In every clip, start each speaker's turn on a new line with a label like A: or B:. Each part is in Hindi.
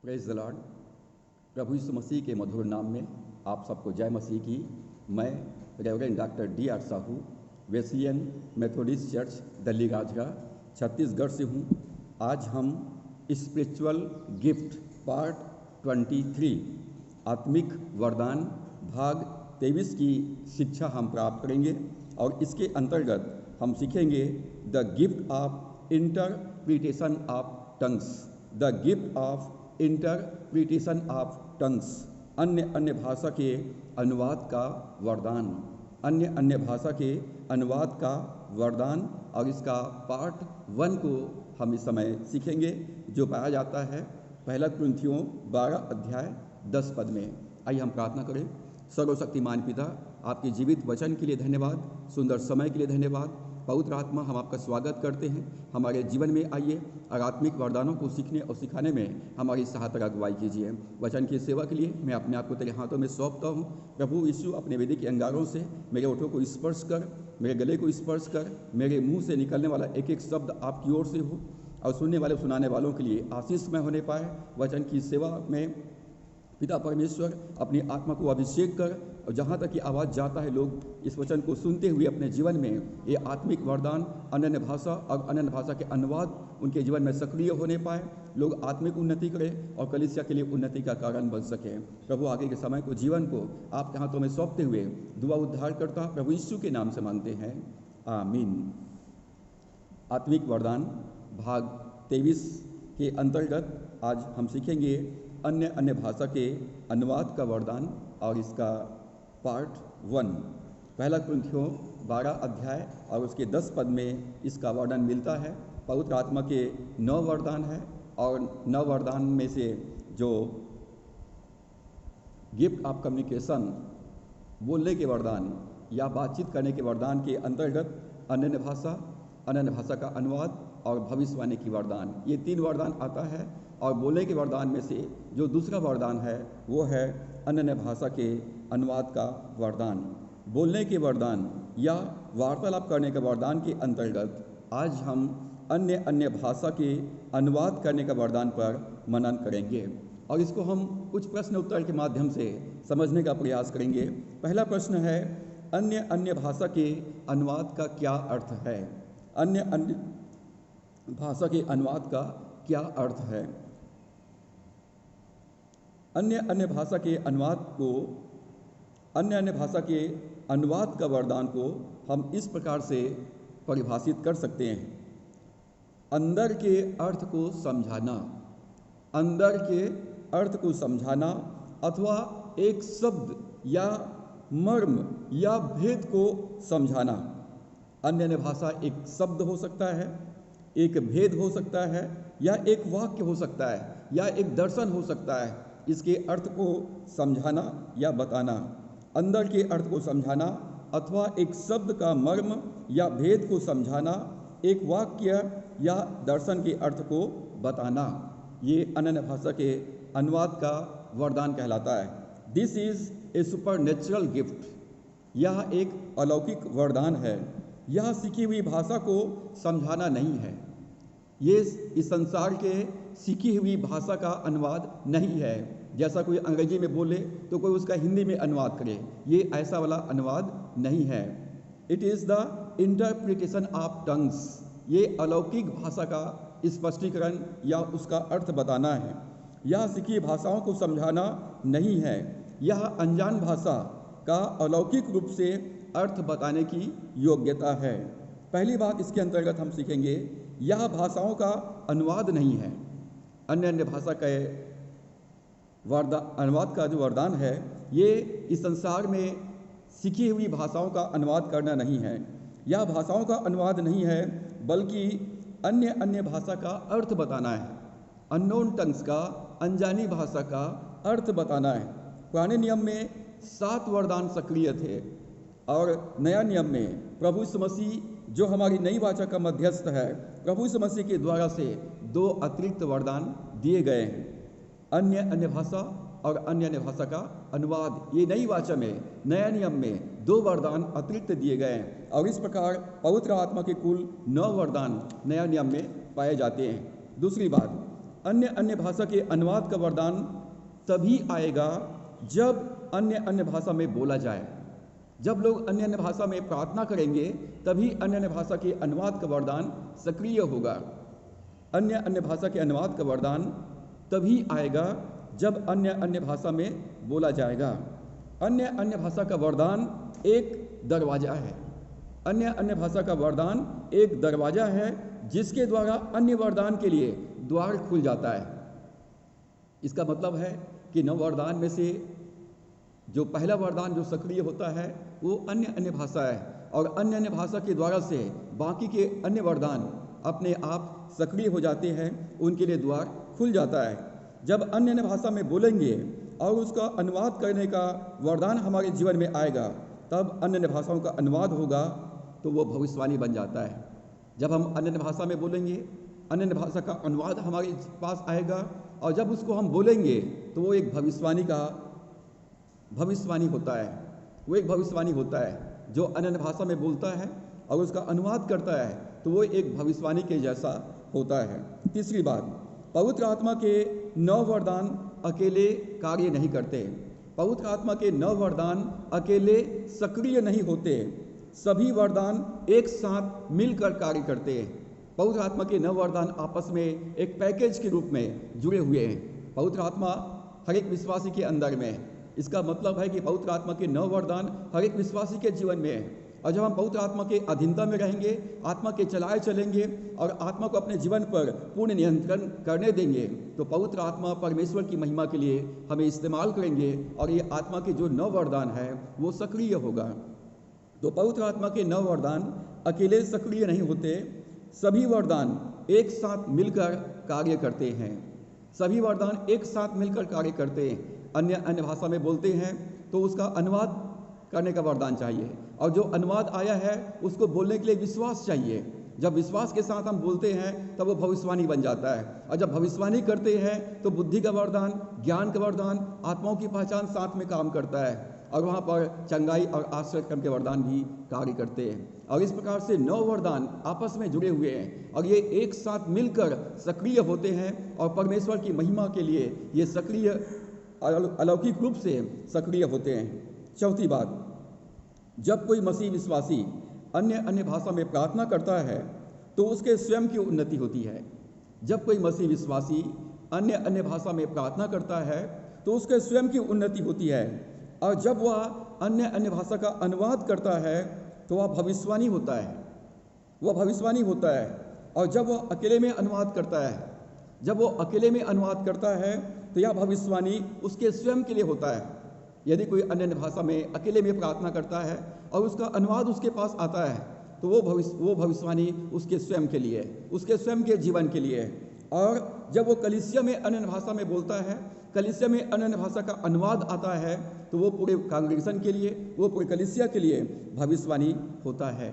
A: Praise the lord. प्रभु यीशु मसीह के मधुर नाम में आप सबको जय मसीह की। मैं reverend doctor D.R. Sahu, Wesleyan Methodist church Dalli Rajhara Chhattisgarh से हूँ। आज हम स्पिरिचुअल गिफ्ट पार्ट 23 आत्मिक वरदान भाग 23 की शिक्षा हम प्राप्त करेंगे और इसके अंतर्गत हम सीखेंगे the gift of interpretation of tongues. The gift of interpretation of tongues, अन्य भाषा के अनुवाद का वरदान। अन्य भाषा के अनुवाद का वरदान और इसका पार्ट 1 को हम इस समय सीखेंगे, जो पाया जाता है पहला कुरिन्थियों 12 अध्याय 10 पद में। आइए हम प्रार्थना करें। सर्वशक्तिमान पिता, आपके जीवित वचन के लिए धन्यवाद, सुंदर समय के लिए धन्यवाद। पवित्र आत्मा, हम आपका स्वागत करते हैं। हमारे जीवन में आइए और आत्मिक वरदानों को सीखने और सिखाने में हमारी सहायता अगुवाई कीजिए। वचन की सेवा के लिए मैं अपने आप को तेरे हाथों में सौंपता हूँ। प्रभु यीशु, अपने वेदी के अंगारों से मेरे ओठों को स्पर्श कर, मेरे गले को स्पर्श कर, मेरे मुंह से निकलने वाला एक एक शब्द आपकी ओर से हो और सुनने वाले सुनाने वालों के लिए आशीषमय होने पाए। वचन की सेवा में पिता परमेश्वर अपनी आत्मा को अभिषेक कर, और जहाँ तक कि आवाज़ जाता है लोग इस वचन को सुनते हुए अपने जीवन में ये आत्मिक वरदान अन्य भाषा और अन्य भाषा के अनुवाद उनके जीवन में सक्रिय होने पाए। लोग आत्मिक उन्नति करें और कलीसिया के लिए उन्नति का कारण बन सकें। प्रभु, आगे के समय को, जीवन को आपके हाथों में सौंपते हुए दुआ उद्धार करता प्रभु यीशु के नाम से मांगते हैं, आमीन। आत्मिक वरदान भाग 23 के अंतर्गत आज हम सीखेंगे अन्य भाषा के अनुवाद का वरदान और इसका पार्ट 1। पहला कुरिन्थियों 12 अध्याय और उसके 10 पद में इसका वर्णन मिलता है। पवित्र आत्मा के 9 वरदान है और 9 वरदान में से जो गिफ्ट ऑफ कम्युनिकेशन, बोलने के वरदान या बातचीत करने के वरदान के अंतर्गत अन्य भाषा का अनुवाद और भविष्यवाणी की वरदान, ये 3 वरदान आता है। और बोलने के वरदान में से जो दूसरा वरदान है वो है अन्य भाषा के अनुवाद का वरदान। बोलने के वरदान या वार्तालाप करने के वरदान के अंतर्गत आज हम अन्य भाषा के अनुवाद करने का वरदान पर मनन करेंगे और इसको हम कुछ प्रश्न उत्तर के माध्यम से समझने का प्रयास करेंगे। पहला प्रश्न है, अन्य भाषा के अनुवाद का क्या अर्थ है? अन्य भाषा के अनुवाद का क्या अर्थ है? अन्य भाषा के अनुवाद को, अन्य भाषा के अनुवाद का वरदान को हम इस प्रकार से परिभाषित कर सकते हैं। अंदर के अर्थ को समझाना, अंदर के अर्थ को समझाना अथवा एक शब्द या मर्म या भेद को समझाना। अन्य भाषा एक शब्द हो सकता है, एक भेद हो सकता है, या एक वाक्य हो सकता है, या एक दर्शन हो सकता है। इसके अर्थ को समझाना या बताना, अंदर के अर्थ को समझाना अथवा एक शब्द का मर्म या भेद को समझाना, एक वाक्य या दर्शन के अर्थ को बताना, ये अन्य भाषा के अनुवाद का वरदान कहलाता है। This is a supernatural gift, यह एक अलौकिक वरदान है। यह सीखी हुई भाषा को समझाना नहीं है, ये इस संसार के सीखी हुई भाषा का अनुवाद नहीं है। जैसा कोई अंग्रेजी में बोले तो कोई उसका हिंदी में अनुवाद करे, ये ऐसा वाला अनुवाद नहीं है। It is the interpretation of tongues, ये अलौकिक भाषा का स्पष्टीकरण या उसका अर्थ बताना है। यह सीखी भाषाओं को समझाना नहीं है, यह अनजान भाषा का अलौकिक रूप से अर्थ बताने की योग्यता है। पहली बात इसके अंतर्गत हम सीखेंगे, यह भाषाओं का अनुवाद नहीं है। अन्य भाषा के अनुवाद का जो वरदान है, ये इस संसार में सीखी हुई भाषाओं का अनुवाद करना नहीं है। यह भाषाओं का अनुवाद नहीं है, बल्कि अन्य भाषा का अर्थ बताना है। अननोन टंग्स का, अनजानी भाषा का अर्थ बताना है। पुराने नियम में 7 वरदान सक्रिय थे और नया नियम में प्रभु यीशु मसीह जो हमारी नई वाचा का मध्यस्थ है, प्रभु यीशु मसीह के द्वारा से 2 अतिरिक्त वरदान दिए गए हैं। अन्य भाषा और अन्य भाषा का अनुवाद, ये नई वाचा में, नया नियम में 2 वरदान अतिरिक्त दिए गए हैं और इस प्रकार पवित्र आत्मा के कुल 9 वरदान नया नियम में पाए जाते हैं। दूसरी बात, अन्य अन्य भाषा के अनुवाद का वरदान तभी आएगा जब अन्य अन्य भाषा में बोला जाए। जब लोग अन्य अन्य भाषा में प्रार्थना करेंगे तभी अन्य अन्य भाषा के अनुवाद का वरदान सक्रिय होगा। अन्य अन्य भाषा के अनुवाद का वरदान तभी आएगा जब अन्य अन्य भाषा में बोला जाएगा। अन्य अन्य भाषा का वरदान एक दरवाजा है। अन्य अन्य भाषा का वरदान एक दरवाजा है जिसके द्वारा अन्य वरदान के लिए द्वार खुल जाता है। इसका मतलब है कि नव वरदान में से जो पहला वरदान जो सक्रिय होता है वो अन्य अन्य भाषा है, और अन्य अन्य भाषा के द्वारा से बाकी के अन्य वरदान अपने आप सक्रिय हो जाते हैं, उनके लिए द्वार खुल जाता है। जब अन्य अन्य भाषा में बोलेंगे और उसका अनुवाद करने का वरदान हमारे जीवन में आएगा, तब अन्य अन्य भाषाओं का अनुवाद होगा तो वो भविष्यवाणी बन जाता है। जब हम अन्य अन्य भाषा में बोलेंगे, अन्य अन्य भाषा का अनुवाद हमारे पास आएगा, और जब उसको हम बोलेंगे तो वो एक भविष्यवाणी होता है। वो एक भविष्यवाणी होता है। जो अन्य अन्य भाषा में बोलता है और उसका अनुवाद करता है तो वो एक भविष्यवाणी के जैसा होता है। तीसरी बात, पवित्र आत्मा के 9 वरदान अकेले कार्य नहीं करते। पवित्र आत्मा के 9 वरदान अकेले सक्रिय नहीं होते। सभी वरदान एक साथ मिलकर कार्य करते हैं। पवित्र आत्मा के 9 वरदान आपस में एक पैकेज के रूप में जुड़े हुए हैं। पवित्र आत्मा हर एक विश्वासी के अंदर में, इसका मतलब है कि पवित्र आत्मा के 9 वरदान हर एक विश्वासी के जीवन में है। और जब हम पवित्र आत्मा के अधीनता में रहेंगे, आत्मा के चलाए चलेंगे और आत्मा को अपने जीवन पर पूर्ण नियंत्रण करने देंगे, तो पवित्र आत्मा परमेश्वर की महिमा के लिए हमें इस्तेमाल करेंगे और ये आत्मा के जो 9 वरदान है वो सक्रिय होगा। तो पवित्र आत्मा के 9 वरदान अकेले सक्रिय नहीं होते। सभी वरदान एक साथ मिलकर कार्य करते हैं। सभी वरदान एक साथ मिलकर कार्य करते हैं। अन्य अन्य भाषा में बोलते हैं तो उसका अनुवाद करने का वरदान चाहिए, और जो अनुवाद आया है उसको बोलने के लिए विश्वास चाहिए। जब विश्वास के साथ हम बोलते हैं तब वो भविष्यवाणी बन जाता है, और जब भविष्यवाणी करते हैं तो बुद्धि का वरदान, ज्ञान का वरदान, आत्माओं की पहचान साथ में काम करता है, और वहाँ पर चंगाई और आश्चर्य कर्म के वरदान भी कार्य करते हैं। और इस प्रकार से 9 वरदान आपस में जुड़े हुए हैं और ये एक साथ मिलकर सक्रिय होते हैं, और परमेश्वर की महिमा के लिए ये सक्रिय अलौकिक रूप से सक्रिय होते हैं। चौथी बात, जब कोई मसीह विश्वासी अन्य अन्य भाषा में प्रार्थना करता है तो उसके स्वयं की उन्नति होती है। जब कोई मसीह विश्वासी अन्य अन्य भाषा में प्रार्थना करता है तो उसके स्वयं की उन्नति होती है, और जब वह अन्य अन्य भाषा का अनुवाद करता है तो वह भविष्यवाणी होता है। वह भविष्यवाणी होता है। और जब वह अकेले में अनुवाद करता है, जब वो अकेले में अनुवाद करता है तो यह भविष्यवाणी उसके स्वयं के लिए होता है। यदि कोई अन्य भाषा में अकेले में प्रार्थना करता है और उसका अनुवाद उसके पास आता है तो वो भविष्यवाणी उसके स्वयं के लिए, उसके स्वयं के जीवन के लिए है। और जब वो कलीसिया में अन्य भाषा में बोलता है, कलीसिया में अन्य भाषा का अनुवाद आता है, तो वो पूरे कांग्रेगेशन के लिए, वो पूरे कलीसिया के लिए भविष्यवाणी होता है।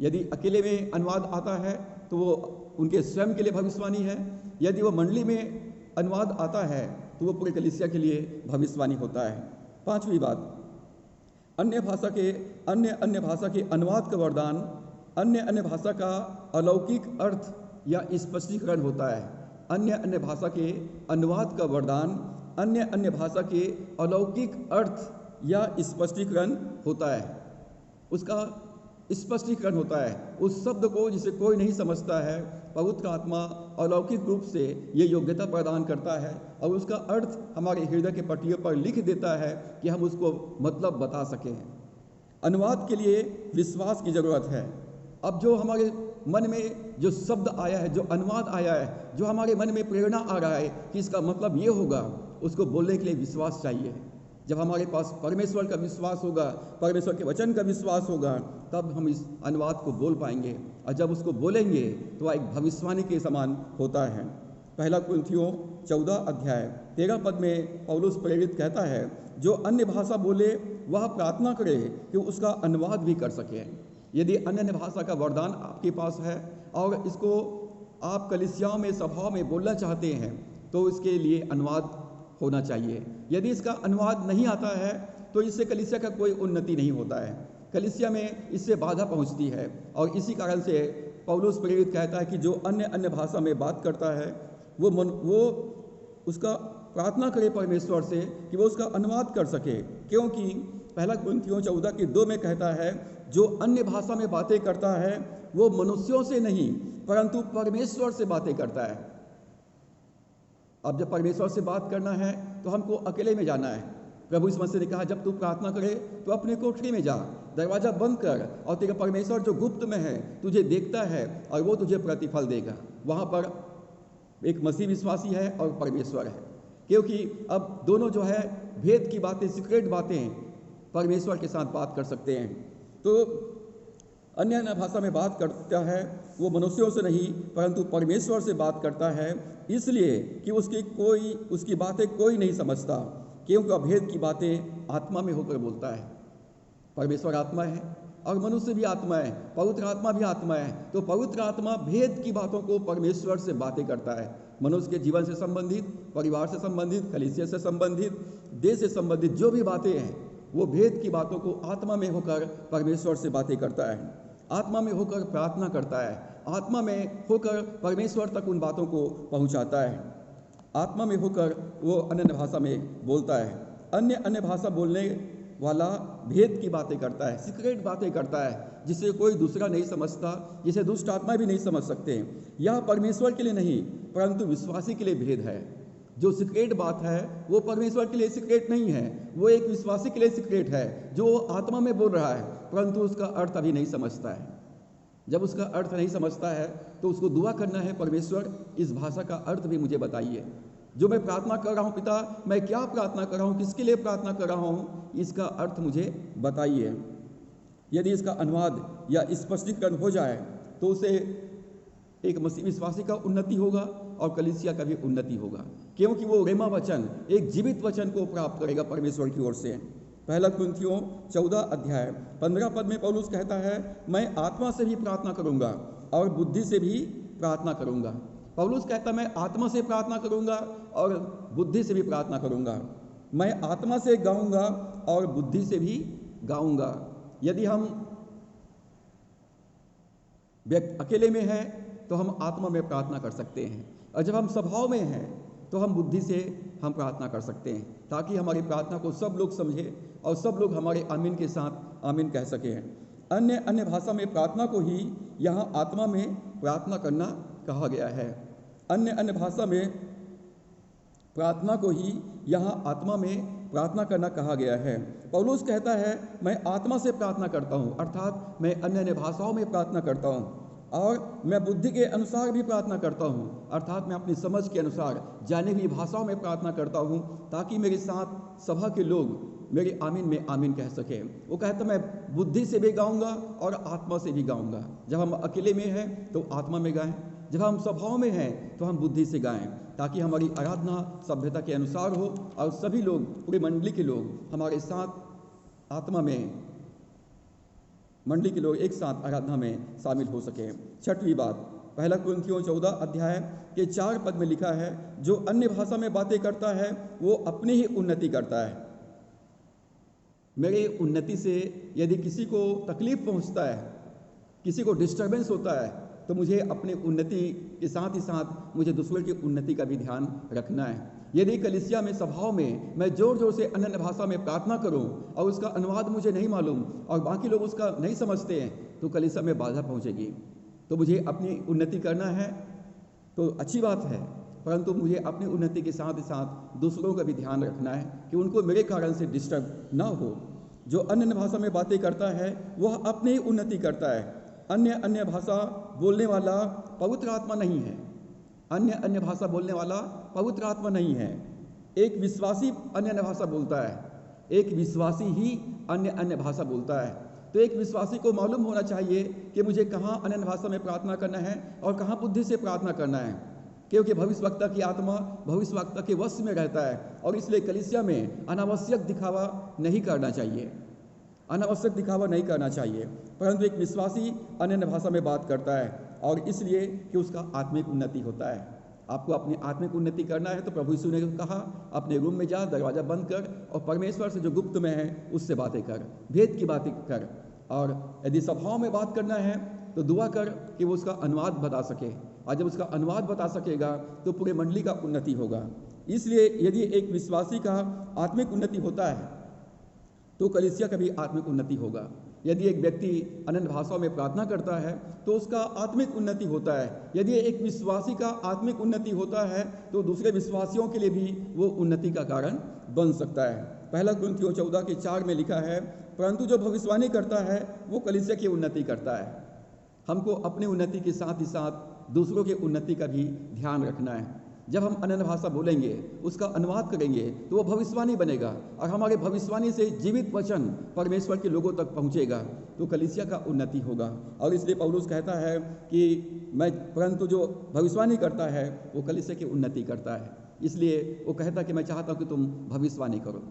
A: यदि अकेले में अनुवाद आता है तो वो उनके स्वयं के लिए भविष्यवाणी है। यदि वो मंडली में अनुवाद आता है तो वो पूरे कलीसिया के लिए भविष्यवाणी होता है। पांचवी बात, अन्य अन्य भाषा के अनुवाद का वरदान अन्य अन्य भाषा का अलौकिक अर्थ या स्पष्टीकरण होता है। अन्य अन्य भाषा के अनुवाद का वरदान अन्य अन्य भाषा के अलौकिक अर्थ या स्पष्टीकरण होता है। उसका स्पष्टीकरण होता है उस शब्द को जिसे कोई नहीं समझता है। पवित्र आत्मा अलौकिक रूप से ये योग्यता प्रदान करता है और उसका अर्थ हमारे हृदय के पट्टियों पर लिख देता है कि हम उसको मतलब बता सकें। अनुवाद के लिए विश्वास की ज़रूरत है। अब जो हमारे मन में जो शब्द आया है, जो अनुवाद आया है, जो हमारे मन में प्रेरणा आ रहा है कि इसका मतलब ये होगा, उसको बोलने के लिए विश्वास चाहिए। जब हमारे पास परमेश्वर का विश्वास होगा, परमेश्वर के वचन का विश्वास होगा, तब हम इस अनुवाद को बोल पाएंगे। और जब उसको बोलेंगे तो वह एक भविष्यवाणी के समान होता है। पहला कुरिन्थियों 14 अध्याय 13 पद में पौलुस प्रेरित कहता है, जो अन्य भाषा बोले वह प्रार्थना करे कि उसका अनुवाद भी कर सके। यदि अन्य भाषा का वरदान आपके पास है और इसको आप कलीसियाओं में, सभाओं में बोलना चाहते हैं, तो इसके लिए अनुवाद होना चाहिए। यदि इसका अनुवाद नहीं आता है तो इससे कलीसिया का कोई उन्नति नहीं होता है, कलीसिया में इससे बाधा पहुंचती है। और इसी कारण से पौलुस प्रेरित कहता है कि जो अन्य अन्य भाषा में बात करता है वो उसका प्रार्थना करे परमेश्वर से कि वो उसका अनुवाद कर सके, क्योंकि पहला कुरिन्थियों 14:2 में कहता है, जो अन्य भाषा में बातें करता है वो मनुष्यों से नहीं परंतु परमेश्वर से बातें करता है। अब जब परमेश्वर से बात करना है तो हमको अकेले में जाना है। प्रभु यीशु मसीह ने कहा, जब तू प्रार्थना करे तो अपने कोठरी में जा, दरवाजा बंद कर, और तेरा परमेश्वर जो गुप्त में है तुझे देखता है और वो तुझे प्रतिफल देगा। वहाँ पर एक मसीह विश्वासी है और परमेश्वर है, क्योंकि अब दोनों जो है भेद की बातें, सीक्रेट बातें परमेश्वर के साथ बात कर सकते हैं। तो अन्य भाषा में बात करता है वो मनुष्यों से नहीं परंतु परमेश्वर से बात करता है, इसलिए कि उसकी बातें कोई नहीं समझता, क्योंकि अभेद की बातें आत्मा में होकर बोलता है। परमेश्वर आत्मा है और मनुष्य भी आत्मा है, पवित्र आत्मा भी आत्मा है। तो पवित्र आत्मा भेद की बातों को परमेश्वर से बातें करता है। मनुष्य के जीवन से संबंधित, परिवार से संबंधित, कलीसिया से संबंधित, देश से संबंधित जो भी बातें हैं वो भेद की बातों को आत्मा में होकर परमेश्वर से बातें करता है, आत्मा में होकर प्रार्थना करता है, आत्मा में होकर परमेश्वर तक उन बातों को पहुंचाता है, आत्मा में होकर वो अन्य भाषा में बोलता है। अन्य भाषा बोलने वाला भेद की बातें करता है, सीक्रेट बातें करता है, जिसे कोई दूसरा नहीं समझता, जिसे दुष्ट आत्मा भी नहीं समझ सकते। यह परमेश्वर के लिए नहीं परंतु विश्वासी के लिए भेद है। जो सीक्रेट बात है वो परमेश्वर के लिए सीक्रेट नहीं है, वो एक विश्वासी के लिए सीक्रेट है जो आत्मा में बोल रहा है परंतु उसका अर्थ अभी नहीं समझता है। जब उसका अर्थ नहीं समझता है तो उसको दुआ करना है, परमेश्वर इस भाषा का अर्थ भी मुझे बताइए। जो मैं प्रार्थना कर रहा हूँ पिता, मैं क्या प्रार्थना कर रहा हूँ, किसके लिए प्रार्थना कर रहा हूँ, इसका अर्थ मुझे बताइए। यदि इसका अनुवाद या स्पष्टीकरण हो जाए तो उसे एक मसीह विश्वासी का उन्नति होगा और कलीसिया का भी उन्नति होगा, क्योंकि वो रेमा वचन, एक जीवित वचन को प्राप्त करेगा परमेश्वर की ओर से। पहला कुरिन्थियों 14:15 में पौलुस कहता है, मैं आत्मा से भी प्रार्थना करूंगा और बुद्धि से भी प्रार्थना करूंगा। पौलुस कहता है मैं आत्मा से प्रार्थना करूंगा और बुद्धि से भी प्रार्थना करूंगा, मैं आत्मा से गाऊंगा और बुद्धि से भी गाऊंगा। यदि हम अकेले में हैं तो हम आत्मा में प्रार्थना कर सकते हैं, और जब हम सभाओं में हैं तो हम बुद्धि से हम प्रार्थना कर सकते हैं, ताकि हमारी प्रार्थना को सब लोग समझे और सब लोग हमारे आमीन के साथ आमीन कह सकें। अन्य भाषा में प्रार्थना को ही यहाँ आत्मा में प्रार्थना करना कहा गया है। अन्य भाषा में प्रार्थना को ही यहाँ आत्मा में प्रार्थना करना कहा गया है। पौलुस कहता है मैं आत्मा से प्रार्थना करता हूँ, अर्थात मैं अन्य भाषाओं में प्रार्थना करता हूँ, और मैं बुद्धि के अनुसार भी प्रार्थना करता हूँ, अर्थात मैं अपनी समझ के अनुसार जाने हुई भाषाओं में प्रार्थना करता हूँ, ताकि मेरे साथ सभा के लोग मेरे आमीन में आमीन कह सके। वो कहता मैं बुद्धि से भी गाऊंगा और आत्मा से भी गाऊंगा। जब हम अकेले में हैं तो आत्मा में गाएं, जब हम सभाओं में हैं तो हम बुद्धि से गाएं, ताकि हमारी आराधना सभ्यता के अनुसार हो और सभी लोग, पूरी मंडली के लोग हमारे साथ आत्मा में, मंडली के लोग एक साथ आराधना में शामिल हो सके। छठवीं बात, पहला कुरिन्थियों 14:4 में लिखा है, जो अन्य भाषा में बातें करता है वो अपनी ही उन्नति करता है। मेरे उन्नति से यदि किसी को तकलीफ पहुंचता है, किसी को डिस्टर्बेंस होता है, तो मुझे अपनी उन्नति के साथ ही साथ मुझे दूसरों की उन्नति का भी ध्यान रखना है। यदि कलीसिया में, सभाओं में मैं जोर जोर से अन्य भाषा में प्रार्थना करूं और उसका अनुवाद मुझे नहीं मालूम और बाकी लोग उसका नहीं समझते हैं, तो कलीसिया में बाधा पहुंचेगी। तो मुझे अपनी उन्नति करना है तो अच्छी बात है, परंतु मुझे अपनी उन्नति के साथ ही साथ दूसरों का भी ध्यान रखना है कि उनको मेरे कारण से डिस्टर्ब ना हो। जो अन्य भाषा में बातें करता है वह अपनी ही उन्नति करता है। अन्य भाषा बोलने वाला पवित्र आत्मा नहीं है। अन्य भाषा बोलने वाला पवित्र आत्मा नहीं है। एक विश्वासी अन्य भाषा बोलता है, एक विश्वासी ही अन्य भाषा बोलता है। तो एक विश्वासी को मालूम होना चाहिए कि मुझे कहाँ अन्य भाषा में प्रार्थना करना है और कहाँ बुद्धि से प्रार्थना करना है, क्योंकि भविष्यवक्ता की आत्मा भविष्यवक्ता के वश में रहता है, और इसलिए कलीसिया में अनावश्यक दिखावा नहीं करना चाहिए, अनावश्यक दिखावा नहीं करना चाहिए। परंतु एक विश्वासी अन्य भाषा में बात करता है, और इसलिए कि उसका आत्मिक उन्नति होता है। आपको अपनी आत्मिक उन्नति करना है तो प्रभु यीशु ने कहा, अपने रूम में जा, दरवाजा बंद कर और परमेश्वर से जो गुप्त में है उससे बातें कर, भेद की बातें कर। और यदि सभाओं में बात करना है तो दुआ कर कि वो उसका अनुवाद बता सके, और जब उसका अनुवाद बता सकेगा तो पूरे मंडली का उन्नति होगा। इसलिए यदि एक विश्वासी का आत्मिक उन्नति होता है तो कलीसिया का भी आत्मिक उन्नति होगा। यदि एक व्यक्ति अन्य भाषाओं में प्रार्थना करता है तो उसका आत्मिक उन्नति होता है। यदि एक विश्वासी का आत्मिक उन्नति होता है तो दूसरे विश्वासियों के लिए भी वो उन्नति का कारण बन सकता है। पहला कुरिन्थियों 14:4 में लिखा है, परंतु जो भविष्यवाणी करता है वो कलीसिया की उन्नति करता है। हमको अपनी उन्नति के साथ ही साथ दूसरों की उन्नति का भी ध्यान रखना है। जब हम अन्य भाषा बोलेंगे, उसका अनुवाद करेंगे तो वो भविष्यवाणी बनेगा और हमारे भविष्यवाणी से जीवित वचन परमेश्वर के लोगों तक पहुंचेगा तो कलीसिया का उन्नति होगा। और इसलिए पौलुस कहता है कि परंतु जो भविष्यवाणी करता है वो कलीसिया की उन्नति करता है। इसलिए वो कहता है कि मैं चाहता हूँ कि तुम भविष्यवाणी करो।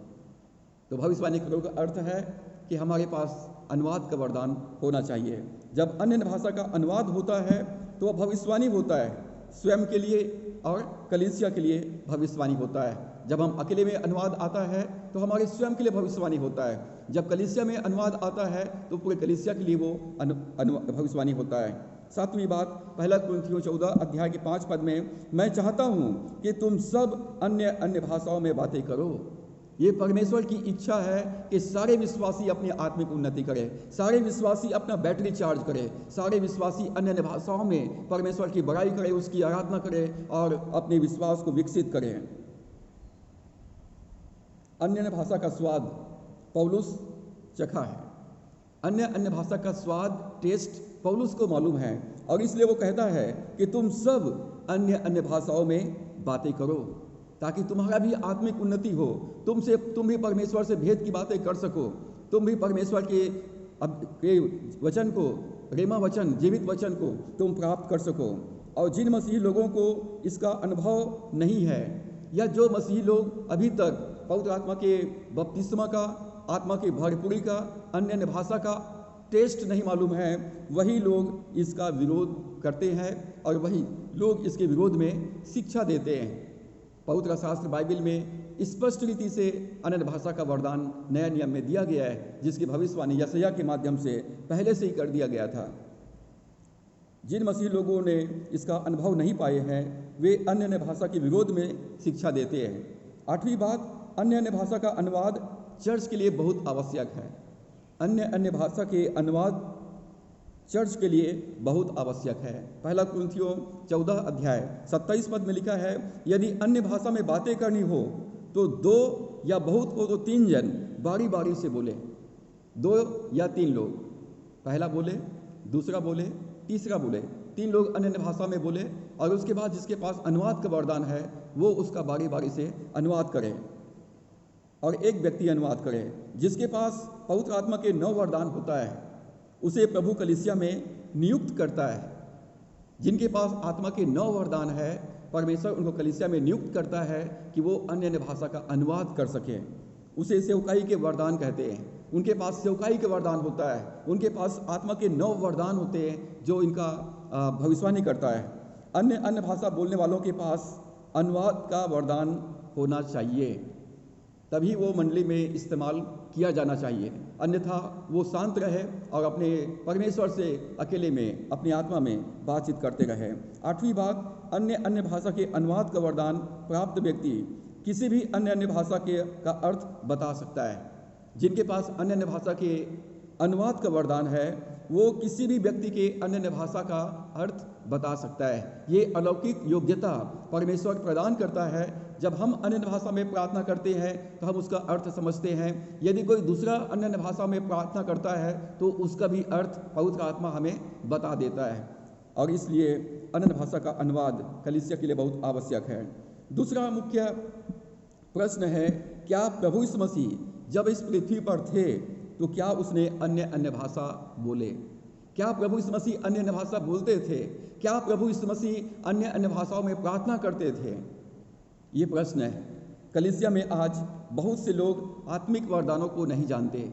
A: तो भविष्यवाणी करो का अर्थ है कि हमारे पास अनुवाद का वरदान होना चाहिए। जब अन्य भाषा का अनुवाद होता है तो वह भविष्यवाणी होता है, स्वयं के लिए और कलीसिया के लिए भविष्यवाणी होता है। जब हम अकेले में अनुवाद आता है तो हमारे स्वयं के लिए भविष्यवाणी होता है। जब कलीसिया में अनुवाद आता है तो पूरे कलीसिया के लिए वो भविष्यवाणी होता है। सातवीं बात, पहला कुरिन्थियों 14:5 में, मैं चाहता हूँ कि तुम सब अन्य भाषाओं में बातें करो। ये परमेश्वर की इच्छा है कि सारे विश्वासी अपनी आत्मिक उन्नति करें, सारे विश्वासी अपना बैटरी चार्ज करें, सारे विश्वासी अन्य भाषाओं में परमेश्वर की बड़ाई करें, उसकी आराधना करें और अपने विश्वास को विकसित करें। अन्य भाषा का स्वाद पौलुस चखा है। अन्य भाषा का स्वाद, टेस्ट पौलुस को मालूम है और इसलिए वो कहता है कि तुम सब अन्य भाषाओं में बातें करो ताकि तुम्हारा भी आत्मिक उन्नति हो। तुम भी परमेश्वर से भेद की बातें कर सको, तुम भी परमेश्वर के वचन को, रेमा वचन, जीवित वचन को तुम प्राप्त कर सको। और जिन मसीही लोगों को इसका अनुभव नहीं है या जो मसीही लोग अभी तक पवित्र आत्मा के बपतिस्मा का, आत्मा की भरपूरी का, अन्य भाषा का टेस्ट नहीं मालूम है, वही लोग इसका विरोध करते हैं और वही लोग इसके विरोध में शिक्षा देते हैं। पवित्र शास्त्र बाइबल में स्पष्ट रीति से अन्य भाषा का वरदान नया नियम में दिया गया है, जिसकी भविष्यवाणी यशायाह के माध्यम से पहले से ही कर दिया गया था। जिन मसीह लोगों ने इसका अनुभव नहीं पाए हैं वे अन्य भाषा के विरोध में शिक्षा देते हैं। आठवीं बात, अन्य भाषा का अनुवाद चर्च के लिए बहुत आवश्यक है। अन्य भाषा के अनुवाद चर्च के लिए बहुत आवश्यक है। पहला कुरिन्थियों 14:27 में लिखा है, यदि अन्य भाषा में बातें करनी हो तो 2 या बहुत हो तो 3 जन बारी बारी से बोले। 2 या 3 लोग, पहला बोले, दूसरा बोले, तीसरा बोले, 3 लोग अन्य भाषा में बोले और उसके बाद जिसके पास अनुवाद का वरदान है वो उसका बारी बारी से अनुवाद करे और एक व्यक्ति अनुवाद करे। जिसके पास पवित्र आत्मा के 9 वरदान होता है उसे प्रभु कलीसिया में नियुक्त करता है। जिनके पास आत्मा के 9 वरदान है, परमेश्वर उनको कलीसिया में नियुक्त करता है कि वो अन्य भाषा का अनुवाद कर सके। उसे सेवकाई के वरदान कहते हैं। उनके पास सेवकाई के वरदान होता है, उनके पास आत्मा के 9 वरदान होते हैं जो इनका भविष्यवाणी करता है। अन्य भाषा बोलने वालों के पास अनुवाद का वरदान होना चाहिए, तभी वो मंडली में इस्तेमाल किया जाना चाहिए, अन्यथा वो शांत रहे और अपने परमेश्वर से अकेले में अपनी आत्मा में बातचीत करते रहे। आठवीं बात, अन्य भाषा के अनुवाद का वरदान प्राप्त व्यक्ति किसी भी अन्य भाषा का अर्थ बता सकता है। जिनके पास अन्य भाषा के अनुवाद का वरदान है वो किसी भी व्यक्ति के अन्य भाषा का अर्थ बता सकता है। ये अलौकिक योग्यता परमेश्वर प्रदान करता है। जब हम अन्य भाषा में प्रार्थना करते हैं तो हम उसका अर्थ समझते हैं। यदि कोई दूसरा अन्य भाषा में प्रार्थना करता है तो उसका भी अर्थ पवित्र आत्मा हमें बता देता है और इसलिए अन्य भाषा का अनुवाद कलीसिया के लिए बहुत आवश्यक है। दूसरा मुख्य प्रश्न है, क्या प्रभु यीशु मसीह जब इस पृथ्वी पर थे तो क्या उसने अन्य भाषा बोले? क्या प्रभु यीशु मसीह अन्य भाषा बोलते थे? क्या प्रभु यीशु मसीह अन्य भाषाओं में प्रार्थना करते थे? ये प्रश्न है। कलीसिया में आज बहुत से लोग आत्मिक वरदानों को नहीं जानते।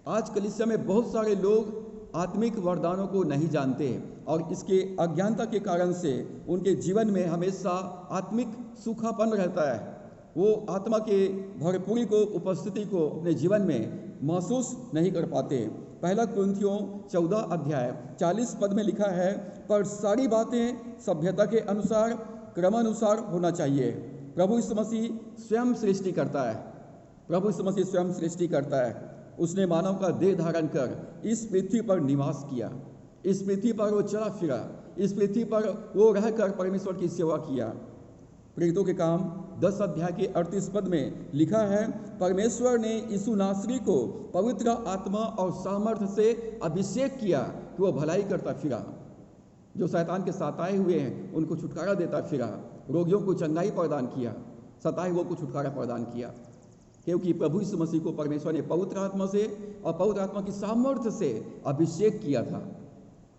A: आज कलीसिया में बहुत सारे लोग आत्मिक वरदानों को नहीं जानते और इसके अज्ञानता के कारण से उनके जीवन में हमेशा आत्मिक सूखापन रहता है। वो आत्मा के भरपूरी को, उपस्थिति को अपने जीवन में महसूस नहीं कर पाते। पहला कुरिन्थियों 14 अध्याय 40 पद में लिखा है, पर सारी बातें सभ्यता के अनुसार क्रमानुसार होना चाहिए। प्रभु यीशु मसीह स्वयं सृष्टि करता है। प्रभु यीशु मसीह स्वयं सृष्टि करता है। उसने मानव का देह धारण कर इस पृथ्वी पर निवास किया। इस पृथ्वी पर वो चला फिरा। इस पृथ्वी पर वो रहकर परमेश्वर की सेवा किया। प्रेरितों के काम 10 अध्याय के 38 पद में लिखा है, परमेश्वर ने यीशु नासरी को पवित्र आत्मा और सामर्थ्य से अभिषेक किया कि वो भलाई करता फिरा। जो शैतान के सताए हुए हैं उनको छुटकारा देता फिरा। रोगियों को चंगाई प्रदान किया, सताए हुओं को छुटकारा प्रदान किया। क्योंकि प्रभु यीशु मसीह को परमेश्वर ने पवित्र आत्मा से और पवित्र आत्मा की सामर्थ्य से अभिषेक किया था।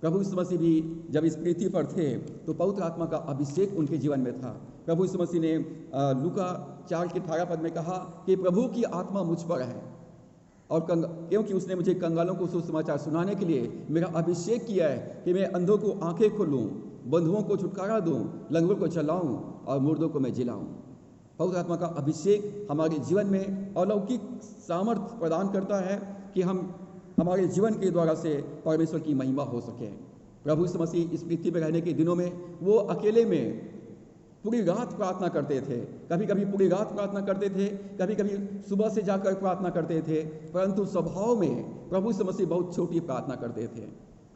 A: प्रभु यीशु मसीह भी जब इस पृथ्वी पर थे तो पवित्र आत्मा का अभिषेक उनके जीवन में था। प्रभु यीशु मसीह ने लूका 4 के 18 पद में कहा कि प्रभु की आत्मा मुझ पर है और क्योंकि उसने मुझे कंगालों को सुसमाचार सुनाने के लिए मेरा अभिषेक किया है कि मैं अंधों को आंखें खोलूँ, बंधुओं को छुटकारा दूँ, लंगड़ों को चलाऊँ और मुर्दों को मैं जिलाऊँ। पवित्र आत्मा का अभिषेक हमारे जीवन में अलौकिक सामर्थ्य प्रदान करता है कि हम हमारे जीवन के द्वारा से परमेश्वर की महिमा हो सके। प्रभु यीशु मसीह इस पृथ्वी में रहने के दिनों में वो अकेले में पूरी रात प्रार्थना करते थे। कभी कभी पूरी रात प्रार्थना करते थे, कभी कभी सुबह से जाकर प्रार्थना करते थे, परंतु स्वभाव में प्रभु यीशु मसीह बहुत छोटी प्रार्थना करते थे।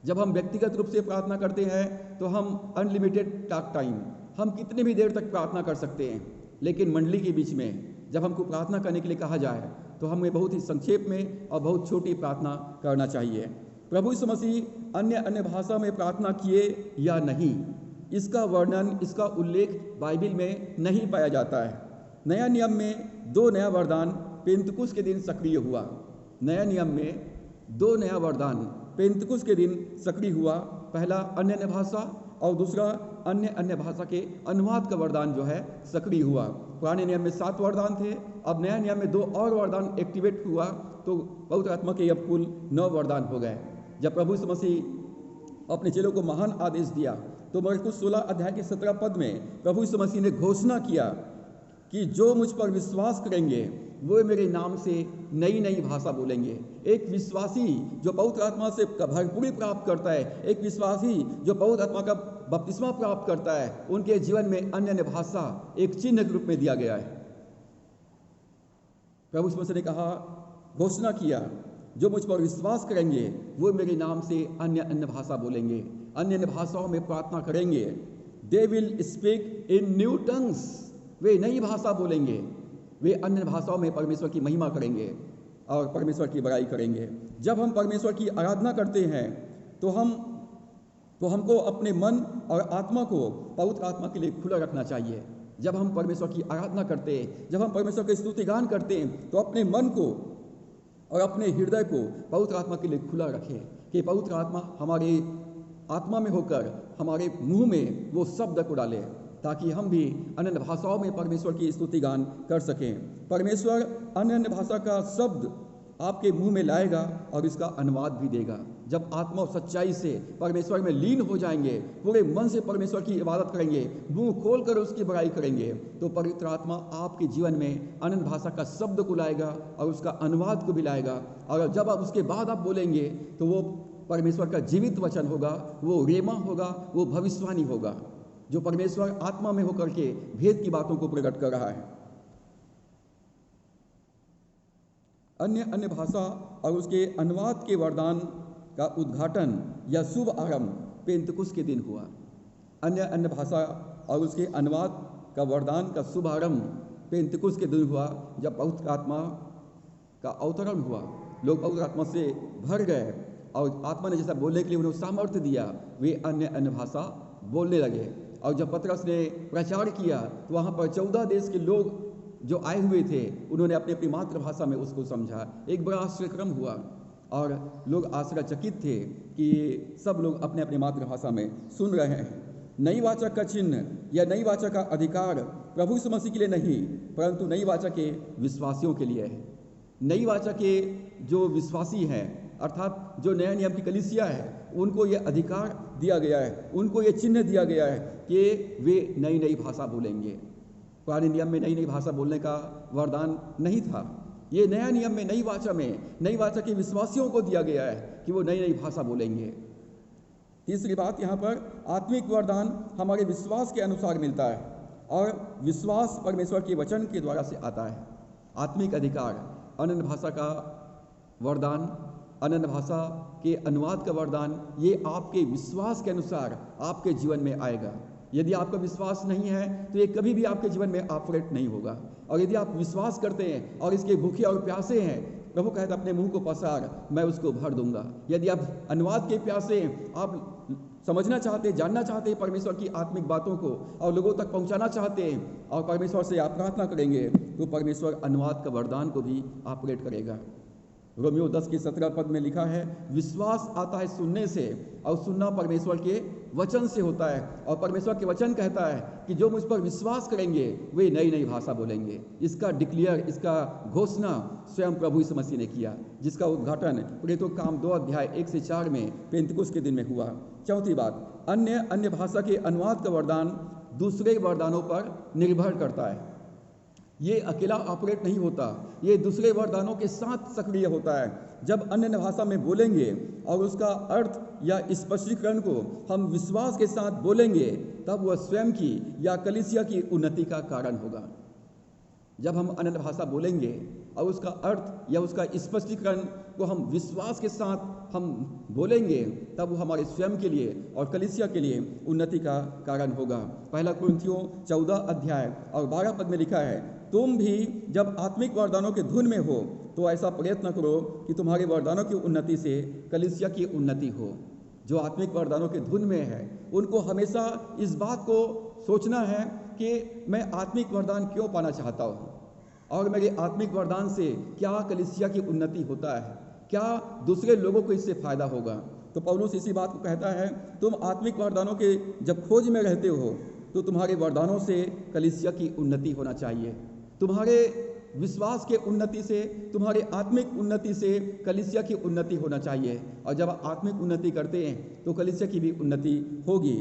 A: जब हम व्यक्तिगत रूप से प्रार्थना करते हैं तो हम अनलिमिटेड टॉक टाइम, हम कितने भी देर तक प्रार्थना कर सकते हैं, लेकिन मंडली के बीच में जब हमको प्रार्थना करने के लिए कहा जाए तो हमें बहुत ही संक्षेप में और बहुत छोटी प्रार्थना करना चाहिए। प्रभु यीशु मसीह अन्य भाषा में प्रार्थना किए या नहीं, इसका वर्णन, इसका उल्लेख बाइबल में नहीं पाया जाता है। नया नियम में 2 नया वरदान पेंतकुस्त के दिन सक्रिय हुआ। नया नियम में 2 नया वरदान पेंतकुस्त के दिन सक्रिय हुआ। पहला अन्य भाषा और दूसरा अन्य भाषा के अनुवाद का वरदान जो है सक्रिय हुआ। पुराने नियम में 7 वरदान थे, अब नया नियम में 2 और वरदान एक्टिवेट हुआ तो पवित्र आत्मा के अब कुल 9 वरदान हो गए। जब प्रभु यीशु मसीह अपने चेलों को महान आदेश दिया तो मरकुस 16 अध्याय के 17 पद में प्रभु यीशु मसीह ने घोषणा किया कि जो मुझ पर विश्वास करेंगे वो मेरे नाम से नई नई भाषा बोलेंगे। एक विश्वासी जो पवित्र आत्मा से भरपूरी प्राप्त करता है, एक विश्वासी जो पवित्र आत्मा का बपतिस्मा प्राप्त करता है, उनके जीवन में अन्य भाषा एक चिन्ह के रूप में दिया गया है। प्रभु यीशु मसीह ने कहा, घोषणा किया, जो मुझ पर विश्वास करेंगे वो मेरे नाम से अन्य भाषा बोलेंगे, अन्य भाषाओं में प्रार्थना करेंगे। They will speak in new tongues, वे नई भाषा बोलेंगे, वे अन्य भाषाओं में परमेश्वर की महिमा करेंगे और परमेश्वर की बड़ाई करेंगे। जब हम परमेश्वर की आराधना करते हैं तो हमको अपने मन और आत्मा को पवित्र आत्मा के लिए खुला रखना चाहिए। जब हम परमेश्वर की आराधना करते हैं, जब हम परमेश्वर के स्तुति गान करते हैं तो अपने मन को और अपने हृदय को पवित्र आत्मा के लिए खुला रखें कि पवित्र आत्मा हमारे आत्मा में होकर हमारे मुंह में वो शब्द को डाले ताकि हम भी अन्य भाषाओं में परमेश्वर की स्तुति गान कर सकें। परमेश्वर अन्य भाषा का शब्द आपके मुंह में लाएगा और इसका अनुवाद भी देगा। जब आत्मा और सच्चाई से परमेश्वर में लीन हो जाएंगे, पूरे मन से परमेश्वर की इबादत करेंगे, मुंह खोलकर उसकी बड़ाई करेंगे, तो पवित्र आत्मा आपके जीवन में अन्य भाषा का शब्द को लाएगा और उसका अनुवाद को भी लाएगा। और जब आप उसके बाद आप बोलेंगे तो वो परमेश्वर का जीवित वचन होगा, वो रेमा होगा, वो भविष्यवाणी होगा जो परमेश्वर आत्मा में होकर के भेद की बातों को प्रकट कर रहा है। अन्य भाषा और उसके अनुवाद के वरदान का उद्घाटन या शुभ आरंभ पेंतकुस्त के दिन हुआ। अन्य भाषा और उसके अनुवाद का वरदान का शुभ आरंभ पेंतकुस्त के दिन हुआ, जब पवित्र आत्मा का अवतरण हुआ। लोग पवित्र आत्मा से भर गए और आत्मा ने जैसा बोलने के लिए उन्हें सामर्थ्य दिया, वे अन्य भाषा बोलने लगे। और जब पतरस ने प्रचार किया तो वहाँ पर 14 देश के लोग जो आए हुए थे उन्होंने अपनी अपनी मातृभाषा में उसको समझा। एक बड़ा आश्चर्यक्रम हुआ और लोग आश्चर्यचकित थे कि सब लोग अपने अपने मातृभाषा में सुन रहे हैं। नई वाचा का चिन्ह या नई वाचा का अधिकार प्रभु यीशु मसीह के लिए नहीं, परंतु नई वाचा के विश्वासियों के लिए है। नई वाचा के जो विश्वासी हैं, अर्थात जो नया नियम की कलीसिया है, उनको ये अधिकार दिया गया है, उनको ये चिन्ह दिया गया है कि वे नई नई भाषा बोलेंगे। पुराने नियम में नई नई भाषा बोलने का वरदान नहीं था। ये नया नियम में, नई वाचा के विश्वासियों को दिया गया है कि वो नई नई भाषा बोलेंगे। तीसरी बात, यहाँ पर आत्मिक वरदान हमारे विश्वास के अनुसार मिलता है और विश्वास परमेश्वर के वचन के द्वारा से आता है। आत्मिक अधिकार, अनन्य भाषा का वरदान, अनन्य भाषा के अनुवाद का वरदान, ये आपके विश्वास के अनुसार आपके जीवन में आएगा। यदि आपका विश्वास नहीं है तो ये कभी भी आपके जीवन में ऑपरेट नहीं होगा। और यदि आप विश्वास करते हैं और इसके भूखे और प्यासे हैं, प्रभु कहता अपने मुंह को पसार, मैं उसको भर दूंगा। यदि आप अनुवाद के प्यासे हैं, आप समझना चाहते हैं, जानना चाहते हैं परमेश्वर की आत्मिक बातों को और लोगों तक पहुंचाना चाहते हैं और परमेश्वर से आप प्रार्थना करेंगे, तो परमेश्वर अनुवाद का वरदान को भी ऑपरेट करेगा। रोमियो 10 के 17 पद में लिखा है, विश्वास आता है सुनने से और सुनना परमेश्वर के वचन से होता है। और परमेश्वर के वचन कहता है कि जो मुझ पर विश्वास करेंगे वे नई नई भाषा बोलेंगे। इसका डिक्लेयर, इसका घोषणा स्वयं प्रभु यीशु मसीह ने किया, जिसका उद्घाटन प्रेरितों के काम 2 अध्याय 1 से 4 में पेंतकुस्त के दिन में हुआ। चौथी बात, अन्य भाषा के अनुवाद का वरदान दूसरे वरदानों पर निर्भर करता है। ये अकेला ऑपरेट नहीं होता, ये दूसरे वरदानों के साथ सक्रिय होता है। जब अन्य भाषा में बोलेंगे और उसका अर्थ या स्पष्टीकरण को हम विश्वास के साथ बोलेंगे, तब वह स्वयं की या कलीसिया की उन्नति का कारण होगा। जब हम अन्य भाषा बोलेंगे और उसका अर्थ या उसका स्पष्टीकरण को हम विश्वास के साथ हम बोलेंगे, तब वो हमारे स्वयं के लिए और कलीसिया के लिए उन्नति का कारण होगा। पहला कुरिन्थियों 14 अध्याय और 12 पद में लिखा है, तुम भी जब आत्मिक वरदानों के धुन में हो तो ऐसा प्रयत्न करो कि तुम्हारे वरदानों की उन्नति से कलीसिया की उन्नति हो। जो आत्मिक वरदानों के धुन में है, उनको हमेशा इस बात को सोचना है कि मैं आत्मिक वरदान क्यों पाना चाहता हूँ और मेरे आत्मिक वरदान से क्या कलीसिया की उन्नति होता है, क्या दूसरे लोगों को इससे फायदा होगा। तो पौलुस इसी बात को कहता है, तुम आत्मिक वरदानों के जब खोज में रहते हो तो तुम्हारे वरदानों से कलीसिया की उन्नति होना चाहिए। तुम्हारे विश्वास के उन्नति से, तुम्हारे आत्मिक उन्नति से कलीसिया की उन्नति होना चाहिए। और जब आप आत्मिक उन्नति करते हैं तो कलीसिया की भी उन्नति होगी।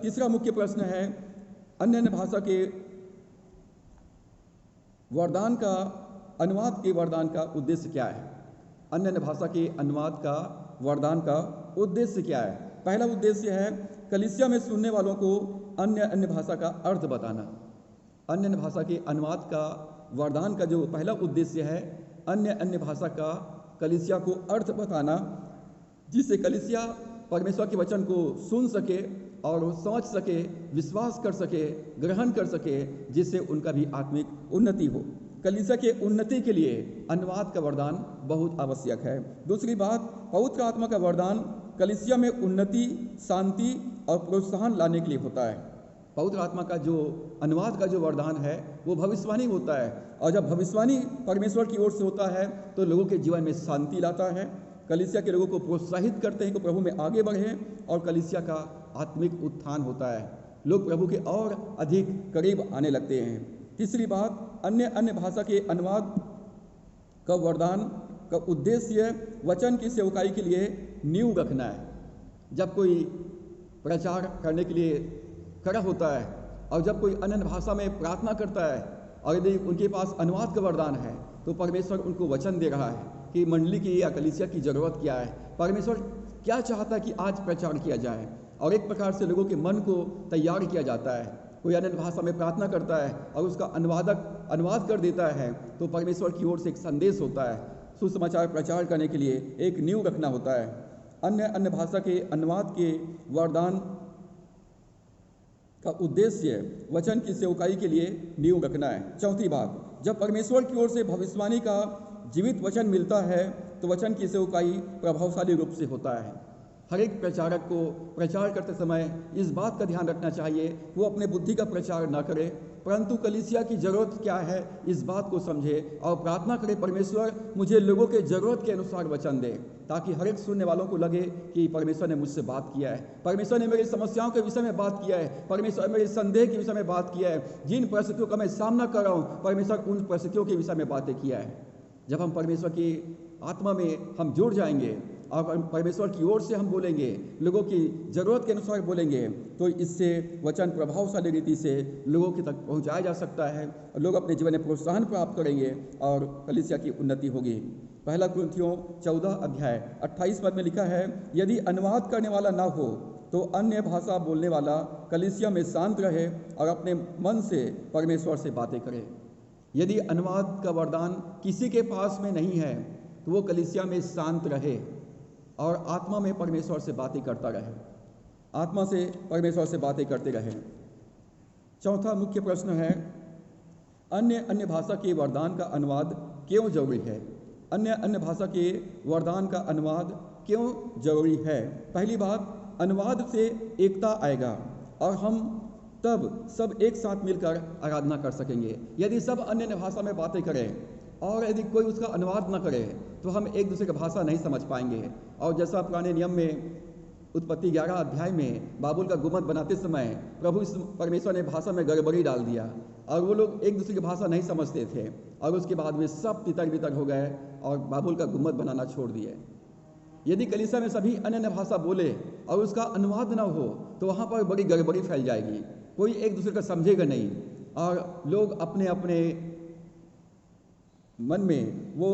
A: तीसरा मुख्य प्रश्न है, अन्य भाषा के वरदान का, अनुवाद के वरदान का उद्देश्य क्या है। अन्य भाषा के अनुवाद का वरदान का उद्देश्य क्या है। पहला उद्देश्य है कलीसिया में सुनने वालों को अन्य भाषा का अर्थ बताना। अन्य भाषा के अनुवाद का वरदान का जो पहला उद्देश्य है, अन्य भाषा का कलीसिया को अर्थ बताना, जिससे कलीसिया परमेश्वर के वचन को सुन सके और समझ सके, विश्वास कर सके, ग्रहण कर सके, जिससे उनका भी आत्मिक उन्नति हो। कलीसिया के उन्नति के लिए अनुवाद का वरदान बहुत आवश्यक है। दूसरी बात, पवित्र आत्मा का वरदान कलीसिया में उन्नति, शांति और प्रोत्साहन लाने के लिए होता है। पवित्र आत्मा का जो अनुवाद का जो वरदान है वो भविष्यवाणी होता है, और जब भविष्यवाणी परमेश्वर की ओर से होता है तो लोगों के जीवन में शांति लाता है, कलीसिया के लोगों को प्रोत्साहित करते हैं कि प्रभु में आगे बढ़ें, और कलीसिया का आत्मिक उत्थान होता है। लोग प्रभु के और अधिक करीब आने लगते हैं। तीसरी बात, अन्य भाषा के अनुवाद का वरदान का उद्देश्य वचन की सेवकाई के लिए नींव रखना है। जब कोई प्रचार करने के लिए खड़ा होता है और जब कोई अन्य भाषा में प्रार्थना करता है और यदि उनके पास अनुवाद का वरदान है, तो परमेश्वर उनको वचन दे रहा है कि मंडली की या कलीसिया की ज़रूरत क्या है, परमेश्वर क्या चाहता है कि आज प्रचार किया जाए। और एक प्रकार से लोगों के मन को तैयार किया जाता है। कोई अन्य भाषा में प्रार्थना करता है और उसका अनुवाद कर देता है, तो परमेश्वर की ओर से एक संदेश होता है। सुसमाचार प्रचार करने के लिए एक नींव रखना होता है। अन्य भाषा के अनुवाद के वरदान का उद्देश्य वचन की सेवकाई के लिए नींव रखना है। चौथी बात, जब परमेश्वर की ओर से भविष्यवाणी का जीवित वचन मिलता है तो वचन की सेवकाई प्रभावशाली रूप से होता है। हर एक प्रचारक को प्रचार करते समय इस बात का ध्यान रखना चाहिए, वो अपने बुद्धि का प्रचार ना करे, परंतु कलीसिया की ज़रूरत क्या है इस बात को समझे और प्रार्थना करे, परमेश्वर मुझे लोगों के ज़रूरत के अनुसार वचन दे, ताकि हर एक सुनने वालों को लगे कि परमेश्वर ने मुझसे बात किया है, परमेश्वर ने मेरी समस्याओं के विषय में बात किया है, परमेश्वर मेरे संदेह के विषय में बात किया है, जिन परिस्थितियों का मैं सामना कर रहा हूँ परमेश्वर उन परिस्थितियों के विषय में बातें किया है। जब हम परमेश्वर की आत्मा में हम जुड़ जाएंगे और परमेश्वर की ओर से हम बोलेंगे, लोगों की ज़रूरत के अनुसार बोलेंगे, तो इससे वचन प्रभावशाली रीति से लोगों की तक पहुंचाया जा सकता है। लोग अपने जीवन में प्रोत्साहन प्राप्त करेंगे और कलीसिया की उन्नति होगी। पहला कुरिन्थियों 14 अध्याय 28 पद में लिखा है, यदि अनुवाद करने वाला ना हो तो अन्य भाषा बोलने वाला कलीसिया में शांत रहे और अपने मन से परमेश्वर से बातें करे। यदि अनुवाद का वरदान किसी के पास में नहीं है तो वो कलीसिया में शांत रहे और आत्मा में परमेश्वर से बातें करता रहे, आत्मा से परमेश्वर से बातें करते रहे। चौथा मुख्य प्रश्न है, अन्य भाषा के वरदान का अनुवाद क्यों जरूरी है? अन्य भाषा के वरदान का अनुवाद क्यों जरूरी है? पहली बात, अनुवाद से एकता आएगा और हम तब सब एक साथ मिलकर आराधना कर सकेंगे। यदि सब अन्य भाषा में बातें करें और यदि कोई उसका अनुवाद न करे तो हम एक दूसरे की भाषा नहीं समझ पाएंगे। और जैसा पुराने नियम में उत्पत्ति 11 अध्याय में बाबुल का गुम्बद बनाते समय प्रभु परमेश्वर ने भाषा में गड़बड़ी डाल दिया और वो लोग एक दूसरे की भाषा नहीं समझते थे और उसके बाद में सब तितर बितर हो गए और बाबुल का गुम्बद बनाना छोड़ दिए। यदि कलीसिया में सभी अन्य भाषा बोले और उसका अनुवाद ना हो तो वहाँ पर बड़ी गड़बड़ी फैल जाएगी, कोई एक दूसरे का समझेगा नहीं और लोग अपने अपने मन में वो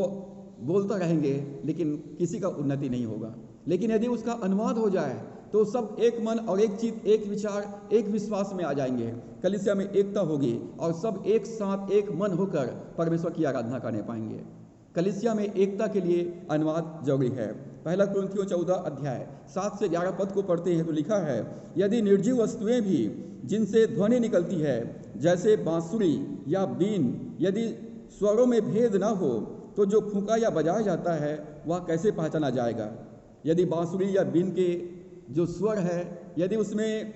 A: बोलता रहेंगे लेकिन किसी का उन्नति नहीं होगा। लेकिन यदि उसका अनुवाद हो जाए तो सब एक मन और एक चित्त, एक विचार, एक विश्वास में आ जाएंगे, कलीसिया में एकता होगी और सब एक साथ एक मन होकर परमेश्वर की आराधना करने पाएंगे। कलीसिया में एकता के लिए अनुवाद जरूरी है। पहला कुरिन्थियों 14 अध्याय 7 से 11 पद को पढ़ते हैं तो लिखा है, यदि निर्जीव वस्तुएं भी जिनसे ध्वनि निकलती है जैसे बांसुरी या बीन, यदि स्वरों में भेद ना हो तो जो फूंका या बजाया जाता है वह कैसे पहचाना जाएगा? यदि बांसुरी या बीन के जो स्वर है यदि उसमें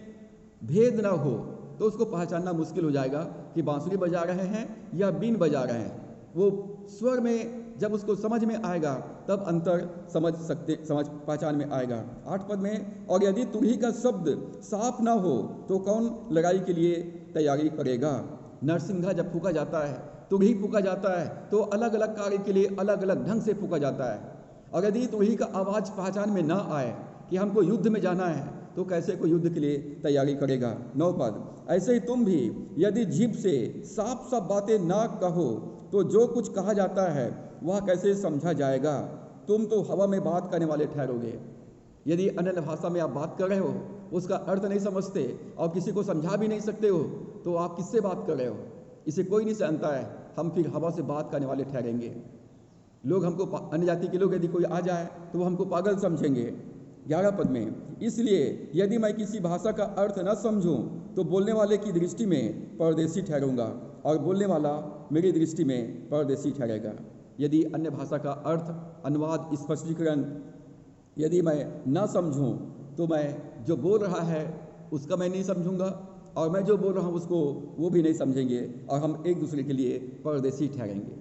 A: भेद ना हो तो उसको पहचानना मुश्किल हो जाएगा कि बांसुरी बजा रहे हैं या बीन बजा रहे हैं। वो स्वर में जब उसको समझ में आएगा तब अंतर समझ पहचान में आएगा। 8 पद में, और यदि तुरही का शब्द साफ ना हो तो कौन लड़ाई के लिए तैयारी करेगा? नरसिंगा जब फूका जाता है, तुरही फूका जाता है तो अलग अलग कार्य के लिए अलग अलग ढंग से फूका जाता है। और यदि तुरही का आवाज़ पहचान में ना आए कि हमको युद्ध में जाना है तो कैसे कोई युद्ध के लिए तैयारी करेगा? 9 पद, ऐसे ही तुम भी यदि जीभ से साफ साफ बातें ना कहो तो जो कुछ कहा जाता है वह कैसे समझा जाएगा? तुम तो हवा में बात करने वाले ठहरोगे। यदि अन्य भाषा में आप बात कर रहे हो, उसका अर्थ नहीं समझते और किसी को समझा भी नहीं सकते हो तो आप किससे बात कर रहे हो? इसे कोई नहीं जानता है, हम फिर हवा से बात करने वाले ठहरेंगे। लोग हमको, अन्य जाति के लोग यदि कोई आ जाए तो वो हमको पागल समझेंगे। 11 पद में, इसलिए यदि मैं किसी भाषा का अर्थ न समझूं तो बोलने वाले की दृष्टि में परदेशी ठहरूंगा और बोलने वाला मेरी दृष्टि में परदेशी ठहरेगा। यदि अन्य भाषा का अर्थ, अनुवाद, स्पष्टीकरण यदि मैं न समझूं तो मैं जो बोल रहा है उसका मैं नहीं समझूंगा और मैं जो बोल रहा हूँ उसको वो भी नहीं समझेंगे और हम एक दूसरे के लिए परदेशी ठहरेंगे।